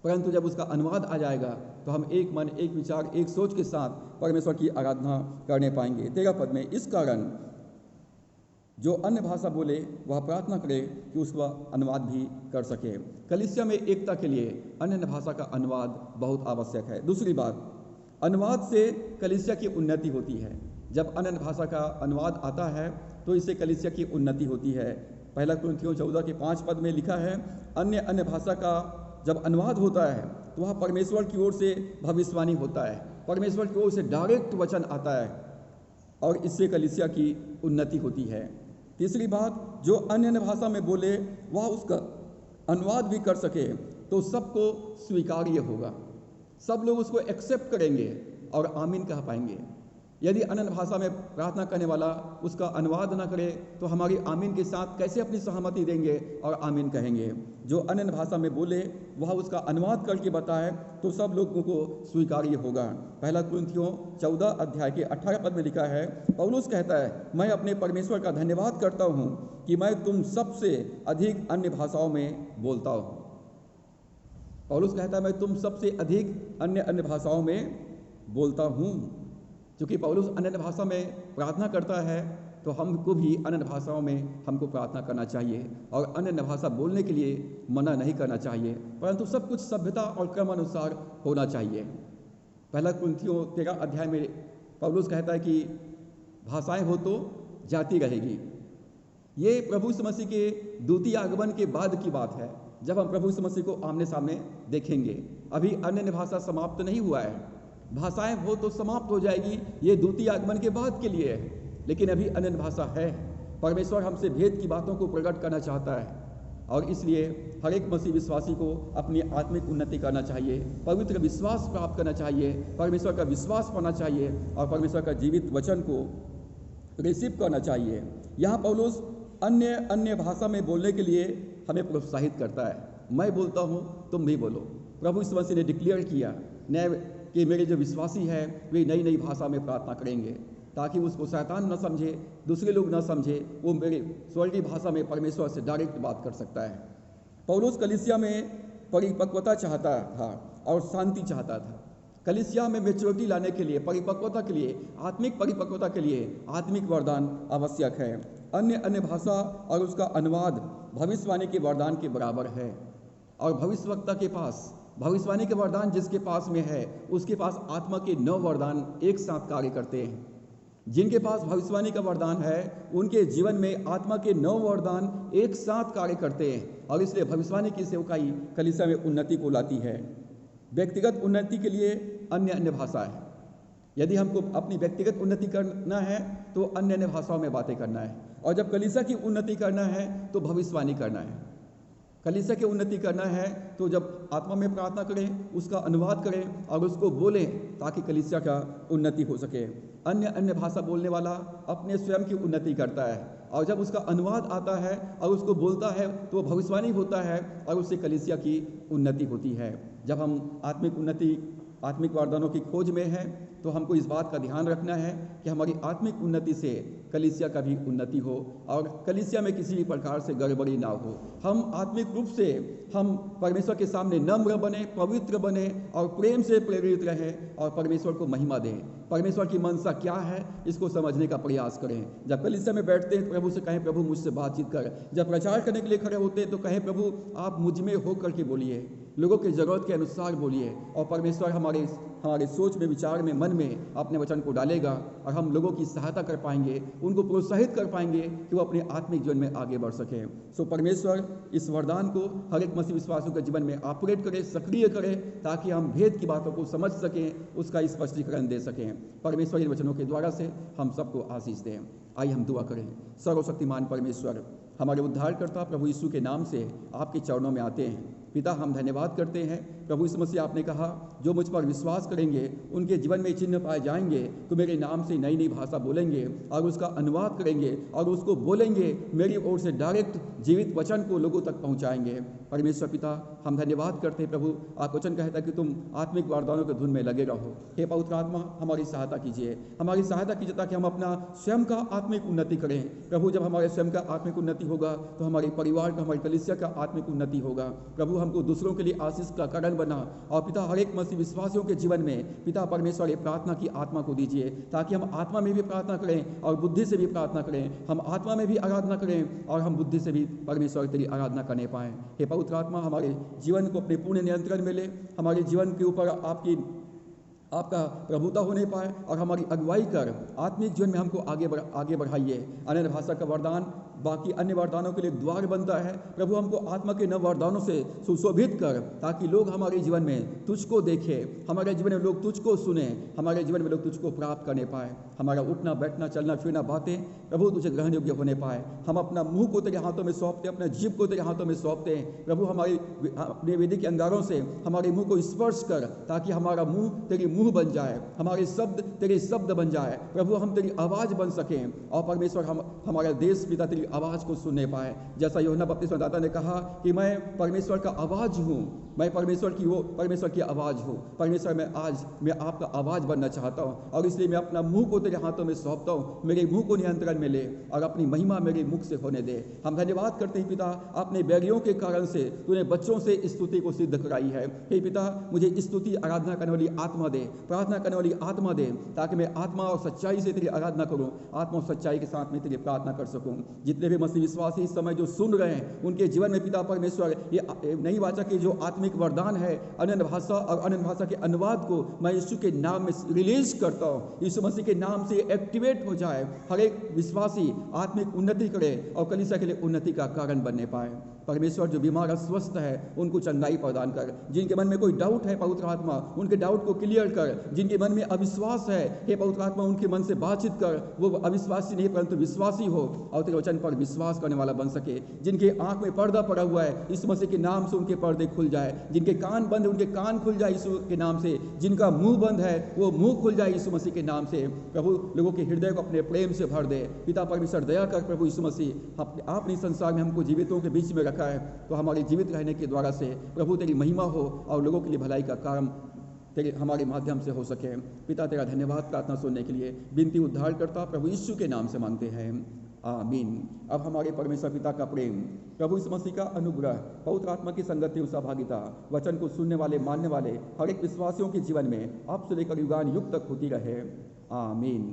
A: परंतु जब उसका अनुवाद आ जाएगा तो हम एक मन, एक विचार, एक सोच के साथ परमेश्वर की आराधना करने पाएंगे। 13 पद में, इस कारण जो अन्य भाषा बोले वह प्रार्थना करे कि उसका अनुवाद भी कर सके। कलीसिया में एकता के लिए अन्य भाषा का अनुवाद बहुत आवश्यक है। दूसरी बात, अनुवाद से कलीसिया की उन्नति होती है। जब अन्य भाषा का अनुवाद आता है तो इससे कलीसिया की उन्नति होती है। पहला कुरिन्थियों 14 के 5 पद में लिखा है, अन्य भाषा का जब अनुवाद होता है तो वह परमेश्वर की ओर से भविष्यवाणी होता है, परमेश्वर की ओर से डायरेक्ट वचन आता है और इससे कलीसिया की उन्नति होती है। तीसरी बात, जो अन्य भाषा में बोले वह उसका अनुवाद भी कर सके तो सबको स्वीकार्य होगा, सब लोग उसको एक्सेप्ट करेंगे और आमीन कह पाएंगे। यदि अन्य भाषा में प्रार्थना करने वाला उसका अनुवाद ना करे तो हमारी आमीन के साथ कैसे अपनी सहमति देंगे और आमीन कहेंगे? जो अन्य भाषा में बोले वह उसका अनुवाद करके बताए तो सब लोगों को स्वीकार्य होगा। पहला कुरिन्थियों 14 अध्याय के 18 पद में लिखा है, पौलुस कहता है, मैं अपने परमेश्वर का धन्यवाद करता हूँ कि मैं तुम सबसे अधिक अन्य भाषाओं में बोलता हूँ। पौलुस कहता है मैं तुम सबसे अधिक अन्य भाषाओं में बोलता हूँ। क्योंकि पौलुस अन्य भाषा में प्रार्थना करता है तो हमको भी अन्य भाषाओं में हमको प्रार्थना करना चाहिए और अन्य भाषा बोलने के लिए मना नहीं करना चाहिए, परंतु सब कुछ सभ्यता और क्रम अनुसार होना चाहिए। पहला कुरिन्थियों 13 अध्याय में पौलुस कहता है कि भाषाएं हो तो जाती रहेगी। ये प्रभु यीशु मसीह के द्वितीय आगमन के बाद की बात है, जब हम प्रभु यीशु मसीह को आमने सामने देखेंगे। अभी अन्य भाषा समाप्त नहीं हुआ है, भाषाएं हो तो समाप्त हो जाएगी, ये द्वितीय आगमन के बाद के लिए है, लेकिन अभी अन्य भाषा है। परमेश्वर हमसे भेद की बातों को प्रकट करना चाहता है और इसलिए हर एक मसीह विश्वासी को अपनी आत्मिक उन्नति करना चाहिए, पवित्र विश्वास प्राप्त करना चाहिए, परमेश्वर का विश्वास पाना चाहिए और परमेश्वर का जीवित वचन को रिसीव करना चाहिए। यहाँ पौलुस अन्य भाषा में बोलने के लिए हमें प्रोत्साहित करता है। मैं बोलता हूँ, तुम भी बोलो। प्रभु यीशु मसीह ने डिक्लेयर किया कि मेरे जो विश्वासी हैं वे नई नई भाषा में प्रार्थना करेंगे, ताकि उसको शैतान न समझे, दूसरे लोग न समझे, वो मेरे स्वर्गीय भाषा में परमेश्वर से डायरेक्ट बात कर सकता है। पौलुस कलीसिया में परिपक्वता चाहता था और शांति चाहता था। कलीसिया में मैच्योरिटी लाने के लिए, परिपक्वता के लिए, आत्मिक परिपक्वता के लिए आत्मिक वरदान आवश्यक है। अन्य भाषा और उसका अनुवाद भविष्यवाणी के वरदान के बराबर है और भविष्यवक्ता के पास भविष्यवाणी के वरदान जिसके पास में है, उसके पास आत्मा के 9 वरदान एक साथ कार्य करते हैं। जिनके पास भविष्यवाणी का वरदान है, उनके जीवन में आत्मा के 9 वरदान एक साथ कार्य करते हैं और इसलिए भविष्यवाणी की सेवकाई कलीसिया में उन्नति को लाती है। व्यक्तिगत उन्नति के लिए अन्य भाषा है। यदि हमको अपनी व्यक्तिगत उन्नति करना है तो अन्य भाषाओं में बातें करना है, और जब कलीसिया की उन्नति करना है तो भविष्यवाणी करना है। कलीसिया की उन्नति करना है तो जब आत्मा में प्रार्थना करें, उसका अनुवाद करें और उसको बोलें, ताकि कलीसिया का उन्नति हो सके। अन्य भाषा बोलने वाला अपने स्वयं की उन्नति करता है, और जब उसका अनुवाद आता है और उसको बोलता है तो भविष्यवाणी होता है और उससे कलीसिया की उन्नति होती है। जब हम आत्मिक वरदानों की खोज में हैं तो हमको इस बात का ध्यान रखना है कि हमारी आत्मिक उन्नति से कलीसिया का भी उन्नति हो और कलीसिया में किसी भी प्रकार से गड़बड़ी ना हो। हम आत्मिक रूप से हम परमेश्वर के सामने नम्र बने, पवित्र बने और प्रेम से प्रेरित रहें और परमेश्वर को महिमा दें। परमेश्वर की मनसा क्या है, इसको समझने का प्रयास करें। जब कलीसिया में बैठते हैं तो प्रभु से कहें, प्रभु मुझसे बातचीत कर। जब प्रचार करने के लिए खड़े होते हैं तो कहें, प्रभु आप मुझ में होकर के बोलिए, लोगों की ज़रूरत के अनुसार बोलिए, और परमेश्वर हमारे सोच में, विचार में, मन में अपने वचन को डालेगा और हम लोगों की सहायता कर पाएंगे, उनको प्रोत्साहित कर पाएंगे कि वो अपने आत्मिक जीवन में आगे बढ़ सकें। सो परमेश्वर इस वरदान को हर एक मसीह विश्वासियों के जीवन में ऑपरेट करे, सक्रिय करे, ताकि हम भेद की बातों को समझ सकें, उसका स्पष्टीकरण दे सकें। परमेश्वर इन वचनों के द्वारा से हम सबको आशीष दें। आइए हम दुआ करें। सर्वशक्तिमान परमेश्वर, हमारे उद्धारकर्ता प्रभु यीशु के नाम से आपके चरणों में आते हैं। पिता, हम धन्यवाद करते हैं प्रभु यीशु मसीह, आपने कहा जो मुझ पर विश्वास करेंगे उनके जीवन में चिन्ह पाए जाएंगे, तो मेरे नाम से नई नई भाषा बोलेंगे और उसका अनुवाद करेंगे और उसको बोलेंगे, मेरी ओर से डायरेक्ट जीवित वचन को लोगों तक पहुंचाएंगे। परमेश्वर पिता, हम धन्यवाद करते हैं प्रभु, आप वचन कहता है कि तुम आत्मिक वरदानों के धुन में लगे रहो। हे पवित्र आत्मा, हमारी सहायता कीजिए, हमारी सहायता कीजिए ताकि हम अपना स्वयं का आत्मिक उन्नति करें। प्रभु, जब हमारे स्वयं का आत्मिक उन्नति होगा तो हमारे परिवार का, हमारी कलीसिया का आत्मिक उन्नति होगा। प्रभु, हमको दूसरों के लिए आशीष का कारण बना, और पिता हर एक मसीह विश्वासियों के जीवन में पिता परमेश्वर ये प्रार्थना की आत्मा को दीजिए, ताकि हम आत्मा में भी प्रार्थना करें और बुद्धि से भी प्रार्थना करें, हम आत्मा में भी आराधना करें और हम बुद्धि से भी परमेश्वर तेरी आराधना करने पाएं। हे पवित्र आत्मा, हमारे जीवन को अपने पूर्ण नियंत्रण में ले, हमारे जीवन के ऊपर आपका प्रभुता होने पाए और हमारी अगुवाई कर आत्मिक जीवन में हमको आगे बढ़ाइए। अन्य भाषा का वरदान बाकी अन्य वरदानों के लिए द्वार बनता है। प्रभु, हमको आत्मा के 9 वरदानों से सुशोभित कर, ताकि लोग हमारे जीवन में तुझको देखें, हमारे जीवन में लोग तुझको सुने, हमारे जीवन में लोग तुझको प्राप्त करने पाए। हमारा उठना, बैठना, चलना फिरना, बातें प्रभु तुझे ग्रहण योग्य होने पाए। हम अपना मुंह को तेरे हाथों में सौंपते, अपने जीभ को तेरे हाथों में सौंपते हैं। प्रभु, अपने वेदी के अंगारों से हमारे मुंह को स्पर्श कर, ताकि हमारा मुंह तेरी मुंह बन जाए, हमारे शब्द तेरे शब्द बन जाए। प्रभु, हम तेरी आवाज़ बन सकें और परमेश्वर हमारा देश पिता तेरी आवाज़ को सुनने पाए। जैसा यूहन्ना बपतिस्मादाता ने कहा कि मैं परमेश्वर का आवाज़ हूँ, मैं परमेश्वर की आवाज़ हूँ। परमेश्वर, मैं आपका आवाज़ बनना चाहता हूँ और इसलिए मैं अपना मुंह को तेरे हाथों में सौंपता हूँ। मेरे मुंह को नियंत्रण में ले और अपनी महिमा मेरे मुख से होने दे। हम धन्यवाद करते हैं पिता, अपने बैरियों के कारण से तूने बच्चों से स्तुति को सिद्ध कराई है। हे पिता, मुझे स्तुति आराधना करने वाली आत्मा दे, प्रार्थना करने वाली आत्मा दे, ताकि मैं आत्मा और सच्चाई से तेरी आराधना करूँ, आत्मा और सच्चाई के साथ में तेरी प्रार्थना कर सकूँ। जितने जितने भी मसीह विश्वासी इस समय जो सुन रहे हैं उनके जीवन में पिता परमेश्वर ये नई वाचा के जो आत्मिक वरदान है अन्य भाषा और अन्य भाषा के अनुवाद को मैं यीशु के नाम में रिलीज करता हूँ। यीशु मसीह के नाम से एक्टिवेट हो जाए, हर एक विश्वासी आत्मिक उन्नति करे और कलीसिया के लिए उन्नति का कारण बनने पाए। परमेश्वर जो बीमार अस्वस्थ है उनको चंगाई प्रदान कर, जिनके मन में कोई डाउट है पवित्र आत्मा उनके डाउट को क्लियर कर, जिनके मन में अविश्वास है हे पवित्र आत्मा उनके मन से बातचीत कर, वो अविश्वासी नहीं परंतु विश्वासी हो और तेरे वचन पर विश्वास करने वाला बन सके। जिनके आंख में पर्दा पड़ा हुआ है यीशु मसीह के नाम से उनके पर्दे खुल जाए, जिनके कान बंद उनके कान खुल जाए यीशु के नाम से, जिनका मुंह बंद है वो मुंह खुल जाए यीशु मसीह के नाम से। प्रभु लोगों के हृदय को अपने प्रेम से भर दे। पिता परमेश्वर दया कर प्रभु यीशु मसीह आपने संसार में हमको जीवितों के बीच में रखा है तो हमारे जीवित रहने के द्वारा से प्रभु तेरी महिमा हो और लोगों के लिए भलाई का काम तेरे हमारे माध्यम से हो सके। पिता तेरा धन्यवाद प्रार्थना सुनने के लिए विनती उद्धार करता प्रभु यीशु के नाम से मांगते हैं, आमीन। अब हमारे परमेश्वर पिता का प्रेम, प्रभु यीशु मसीह का अनुग्रह, पवित्र आत्मा की संगति और सहभागिता वचन को सुनने वाले मानने वाले हर एक विश्वासियों के जीवन में आप से लेकर युगान युग तक होती रहे, आमीन।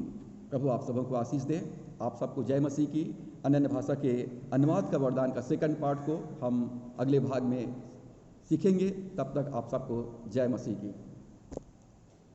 A: प्रभु आप सबों को आशीष दे। आप सबको जय मसीह की। अन्य भाषा के अनुवाद का वरदान का सेकंड पार्ट को हम अगले भाग में सीखेंगे। तब तक आप सबको जय मसीह की।